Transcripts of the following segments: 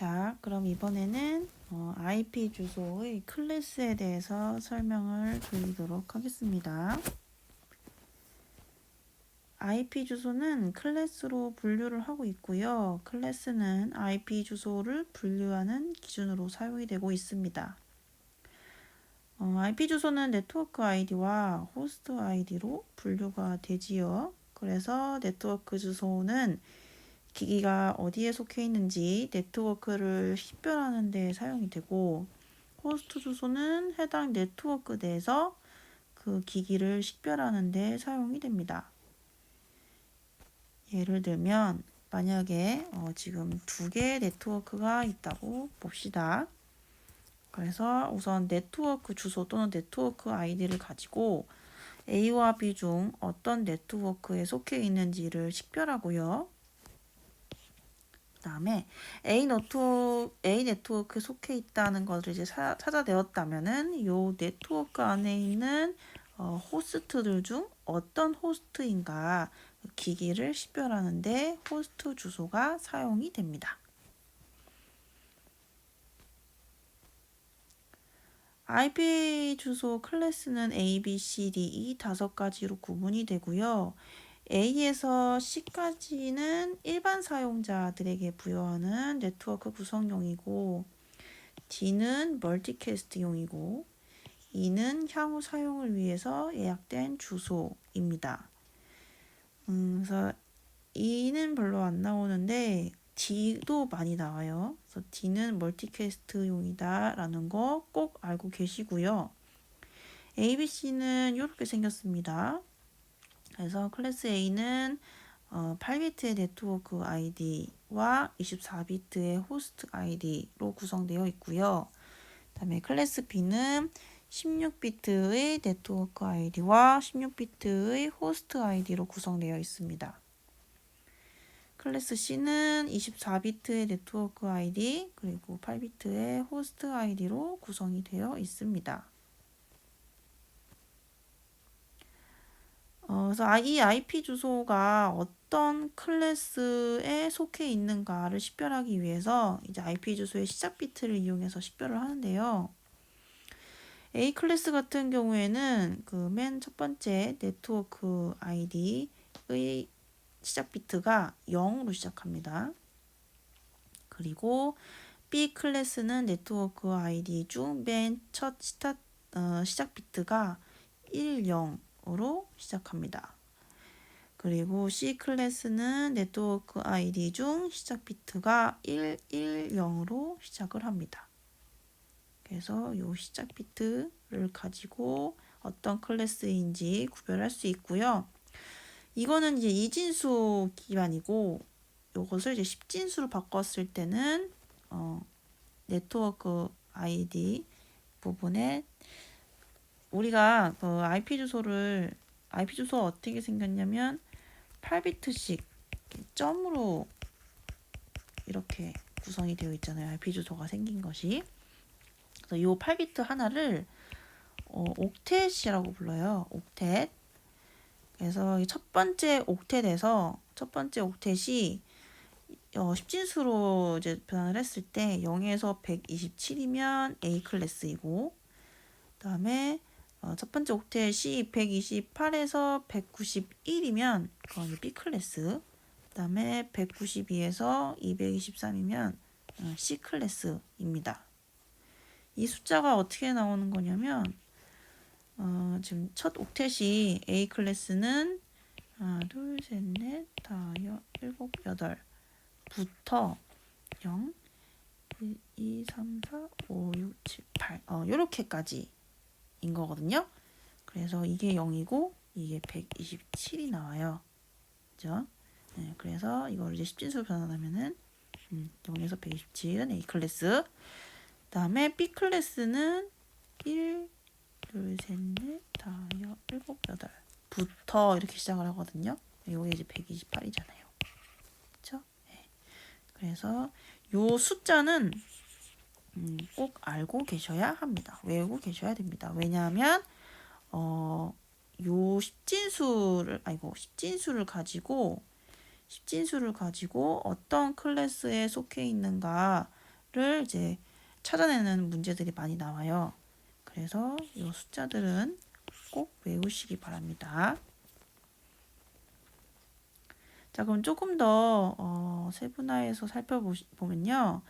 자, 그럼 이번에는 IP 주소의 클래스에 대해서 설명을 드리도록 하겠습니다. IP 주소는 클래스로 분류를 하고 있고요. 클래스는 IP 주소를 분류하는 기준으로 사용이 되고 있습니다. IP 주소는 네트워크 아이디와 호스트 아이디로 분류가 되지요. 그래서 네트워크 주소는 기기가 어디에 속해 있는지 네트워크를 식별하는 데 사용이 되고, 호스트 주소는 해당 네트워크 내에서 그 기기를 식별하는 데 사용이 됩니다. 예를 들면 만약에 지금 두 개의 네트워크가 있다고 봅시다. 그래서 우선 네트워크 주소 또는 네트워크 아이디를 가지고 A와 B 중 어떤 네트워크에 속해 있는지를 식별하고요. 그 다음에 A 네트워크에 속해 있다는 것을 이제 찾아내었다면은 이 네트워크 안에 있는 호스트들 중 어떤 호스트인가 기기를 식별하는데 호스트 주소가 사용이 됩니다. IP 주소 클래스는 A, B, C, D 이 5가지로 구분이 되고요. A에서 C까지는 일반 사용자들에게 부여하는 네트워크 구성용이고, D는 멀티캐스트용이고, E는 향후 사용을 위해서 예약된 주소입니다. 그래서 E는 별로 안 나오는데 D도 많이 나와요. 그래서 D는 멀티캐스트용이다 라는 거 꼭 알고 계시고요. ABC는 이렇게 생겼습니다. 그래서 클래스 A는 8비트의 네트워크 아이디와 24비트의 호스트 아이디로 구성되어 있고요. 그다음에 클래스 B는 16비트의 네트워크 아이디와 16비트의 호스트 아이디로 구성되어 있습니다. 클래스 C는 24비트의 네트워크 아이디 그리고 8비트의 호스트 아이디로 구성이 되어 있습니다. 그래서 이 IP 주소가 어떤 클래스에 속해 있는가를 식별하기 위해서 이제 IP 주소의 시작 비트를 이용해서 식별을 하는데요. A 클래스 같은 경우에는 그 맨 첫 번째 네트워크 아이디의 시작 비트가 0으로 시작합니다. 그리고 B 클래스는 네트워크 아이디 중 맨 첫 시작 비트가 10으로 시작합니다. 그리고 C 클래스는 네트워크 아이디 중 시작 비트가 110으로 시작을 합니다. 그래서 이 시작 비트를 가지고 어떤 클래스인지 구별할 수 있고요. 이거는 이제 이진수 기반이고, 이것을 이제 10진수로 바꿨을 때는 네트워크 아이디 부분에 우리가 그 IP 주소 어떻게 생겼냐면 8비트씩 점으로 이렇게 구성이 되어 있잖아요. IP 주소가 생긴 것이. 그래서 이 8비트 하나를 옥텟이라고 불러요. 옥텟. 그래서 첫 번째 옥텟이 10진수로 이제 변환을 했을 때 0에서 127이면 A 클래스이고, 그다음에 첫 번째 옥텟이 128에서 191이면 그건 B 클래스, 그다음에 192에서 223이면 C 클래스입니다. 이 숫자가 어떻게 나오는 거냐면 지금 첫 옥텟이 A 클래스는 하나, 둘, 셋, 넷, 다, 일곱, 여덟 부터 0, 1, 2, 3, 4, 5, 6, 7, 8 요렇게까지인 거거든요. 그래서 이게 0이고 이게 127이 나와요. 그죠? 네, 그래서 이걸 이제 10진수로 변환하면은 0에서 127은 A 클래스. 그다음에 B 클래스는 1, 둘, 셋, 넷, 다, 일곱, 여덟 부터 이렇게 시작을 하거든요. 요게 이제 128이잖아요. 그렇죠? 네. 그래서 요 숫자는 꼭 알고 계셔야 합니다. 외우고 계셔야 됩니다. 왜냐하면 요 10진수를 가지고 어떤 클래스에 속해 있는가 이제 찾아내는 문제들이 많이 나와요. 그래서 이 숫자들은 꼭 외우시기 바랍니다. 자, 그럼 조금 더 세분화해서 살펴보면요.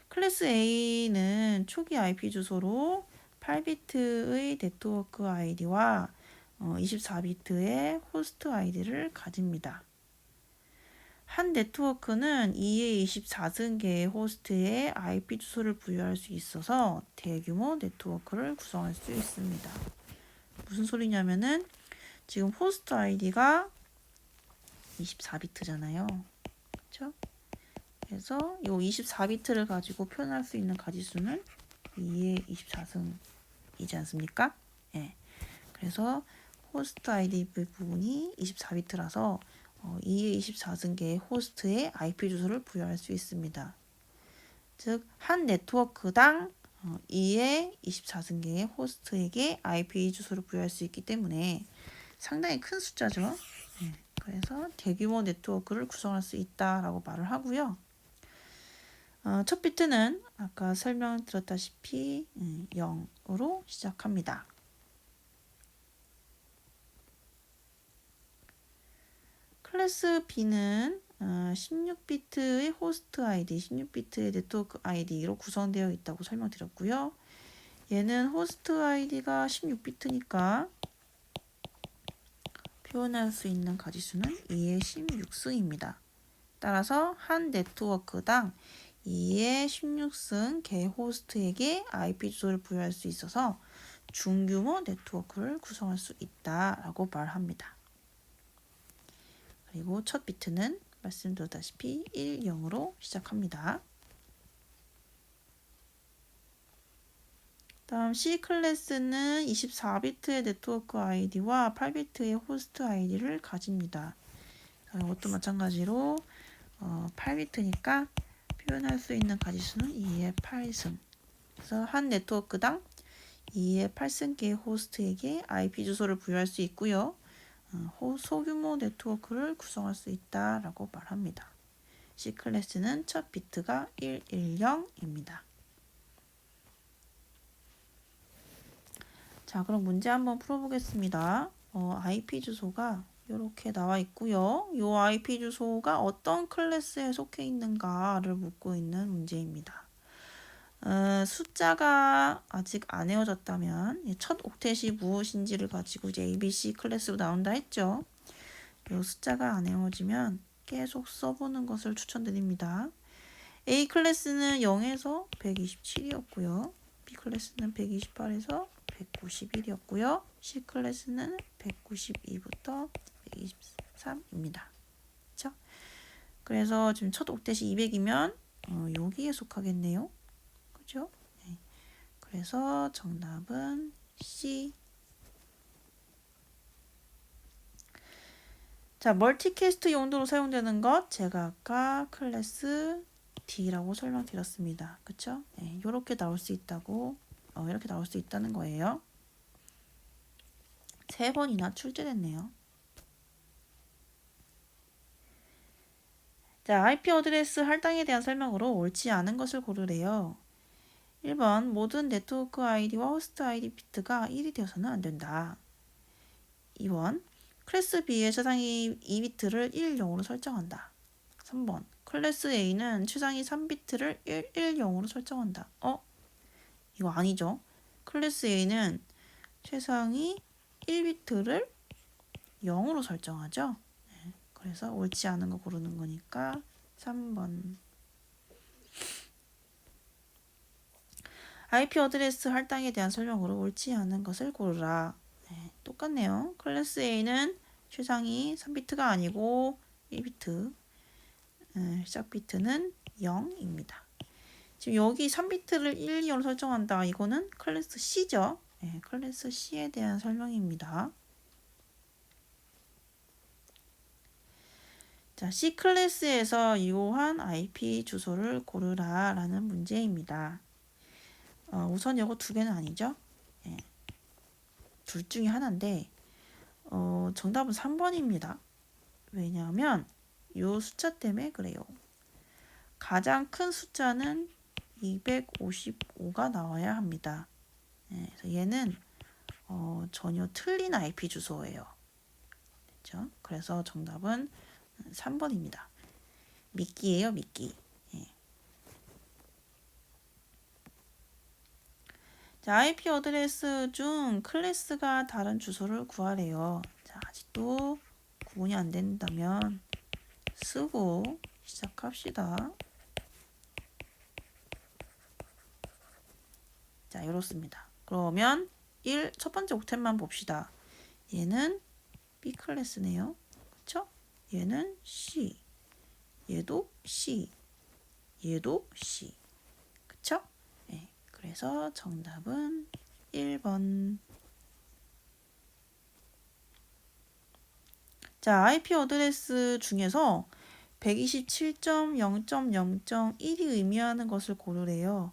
클래스 A는 초기 IP 주소로 8비트의 네트워크 아이디와 24비트의 호스트 아이디를 가집니다. 한 네트워크는 2의 24승계의 호스트에 IP 주소를 부여할 수 있어서 대규모 네트워크를 구성할 수 있습니다. 무슨 소리냐면은 지금 호스트 아이디가 24비트잖아요. 그렇죠? 그래서 이 24비트를 가지고 표현할 수 있는 가지수는 2의 24승이지 않습니까? 예. 그래서 호스트 아이디 부분이 24비트라서 2의 24승계의 호스트에 IP 주소를 부여할 수 있습니다. 즉, 한 네트워크당 2의 24승계의 호스트에게 IP 주소를 부여할 수 있기 때문에 상당히 큰 숫자죠. 네, 그래서 대규모 네트워크를 구성할 수 있다라고 말을 하고요. 첫 비트는 아까 설명드렸다시피 0으로 시작합니다. 클래스 B는 16비트의 호스트 아이디, 16비트의 네트워크 아이디로 구성되어 있다고 설명드렸고요. 얘는 호스트 아이디가 16비트니까 표현할 수 있는 가지수는 2의 16승입니다. 따라서 한 네트워크당 2의 16승 개 호스트에게 IP 주소를 부여할 수 있어서 중규모 네트워크를 구성할 수 있다라고 말합니다. 그리고 첫 비트는 말씀드렸다시피 1, 0으로 시작합니다. 다음 C 클래스는 24비트의 네트워크 아이디와 8비트의 호스트 아이디를 가집니다. 이것도 마찬가지로 8비트니까 표현할 수 있는 가지수는 2의 8승. 그래서 한 네트워크당 2의 8승계의 호스트에게 IP 주소를 부여할 수 있고요. 소규모 네트워크를 구성할 수 있다라고 말합니다. C 클래스는 첫 비트가 110입니다. 자, 그럼 문제 한번 풀어보겠습니다. IP 주소가 이렇게 나와 있고요. 이 IP 주소가 어떤 클래스에 속해 있는가를 묻고 있는 문제입니다. 숫자가 아직 안 외워졌다면 첫 옥텟이 무엇인지를 가지고 이제 ABC 클래스로 나온다 했죠. 이 숫자가 안 외워지면 계속 써보는 것을 추천드립니다. A 클래스는 0에서 127이었고요. B 클래스는 128에서 191이었고요. C 클래스는 192부터 123입니다. 그렇죠? 그래서 지금 첫 옥텟이 200이면 여기에 속하겠네요. 그죠? 네. 그래서 정답은 C. 자, 멀티캐스트 용도로 사용되는 것 제가 아까 클래스 D라고 설명드렸습니다. 그쵸? 네, 이렇게 나올 수 있다고 이렇게 나올 수 있다는 거예요. 3번이나 출제됐네요. 자, IP 어드레스 할당에 대한 설명으로 옳지 않은 것을 고르래요. 1번 모든 네트워크 아이디와 호스트 아이디 비트가 1이 되어서는 안 된다. 2번 클래스 B의 최상위 2비트를 110으로 설정한다. 3번 클래스 A는 최상위 3비트를 110으로 설정한다. 이거 아니죠. 클래스 A는 최상위 1비트를 0으로 설정하죠. 네, 그래서 옳지 않은 거 고르는 거니까 3번. IP 어드레스 할당에 대한 설명으로 옳지 않은 것을 고르라. 네, 똑같네요. 클래스 A는 최상위 3비트가 아니고 1비트, 시작 비트는 0입니다. 지금 여기 3비트를 1, 2로 설정한다. 이거는 클래스 C죠. 네, 클래스 C에 대한 설명입니다. 자, C 클래스에서 이용한 IP 주소를 고르라 라는 문제입니다. 우선 이거 두 개는 아니죠. 네. 둘 중에 하나인데 정답은 3번입니다. 왜냐하면 이 숫자 때문에 그래요. 가장 큰 숫자는 255가 나와야 합니다. 그래서 얘는 전혀 틀린 IP 주소예요. 그렇죠? 그래서 정답은 3번입니다. 미끼예요, 미끼. 자, IP 어드레스 중 클래스가 다른 주소를 구하래요. 자, 아직도 구분이 안 된다면 쓰고 시작합시다. 자, 이렇습니다. 그러면 첫 번째 옥텟만 봅시다. 얘는 B 클래스네요. 그쵸? 얘는 C. 얘도 C. 얘도 C. 그쵸? 네, 그래서 정답은 1번. 자, IP 어드레스 중에서 127.0.0.1이 의미하는 것을 고르래요.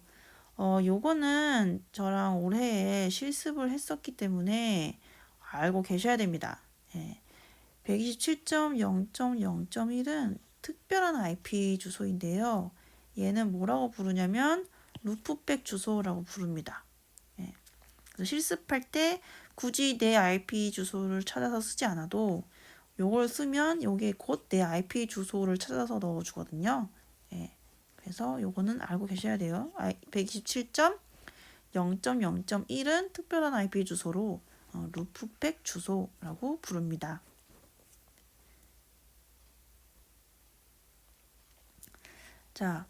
요거는 저랑 올해에 실습을 했었기 때문에 알고 계셔야 됩니다. 127.0.0.1은 특별한 IP 주소인데요. 얘는 뭐라고 부르냐면 루프백 주소라고 부릅니다. 그래서 실습할 때 굳이 내 IP 주소를 찾아서 쓰지 않아도 요걸 쓰면 요게 곧 내 IP 주소를 찾아서 넣어주거든요. 그래서 요거는 알고 계셔야 돼요. 127.0.0.1은 특별한 IP 주소로 루프백 주소라고 부릅니다. 자,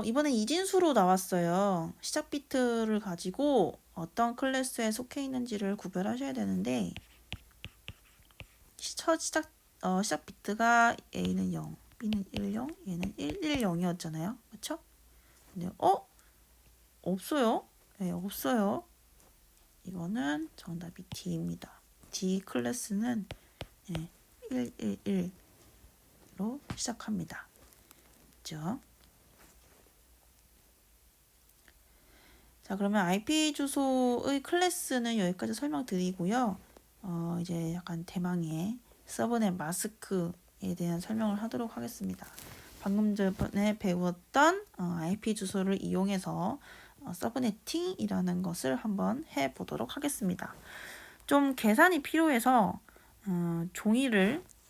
이번에 이진수로 나왔어요. 시작 비트를 가지고 어떤 클래스에 속해 있는지를 구별하셔야 되는데 시작 비트가 A는 0, B는 10, 얘는 110이었잖아요. 그렇죠? 근데 없어요. 네, 없어요. 이거는 정답이 D입니다. D 클래스는 111로 시작합니다. 그렇죠? 자, 그러면 IP 주소의 클래스는 여기까지 설명드리고요. 이제 약간 대망의 서브넷 마스크에 대한 설명을 하도록 하겠습니다. 방금 전에 배웠던 IP 주소를 이용해서 서브네팅이라는 것을 한번 해보도록 하겠습니다. 좀 계산이 필요해서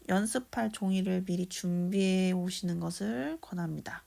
연습할 종이를 미리 준비해 오시는 것을 권합니다.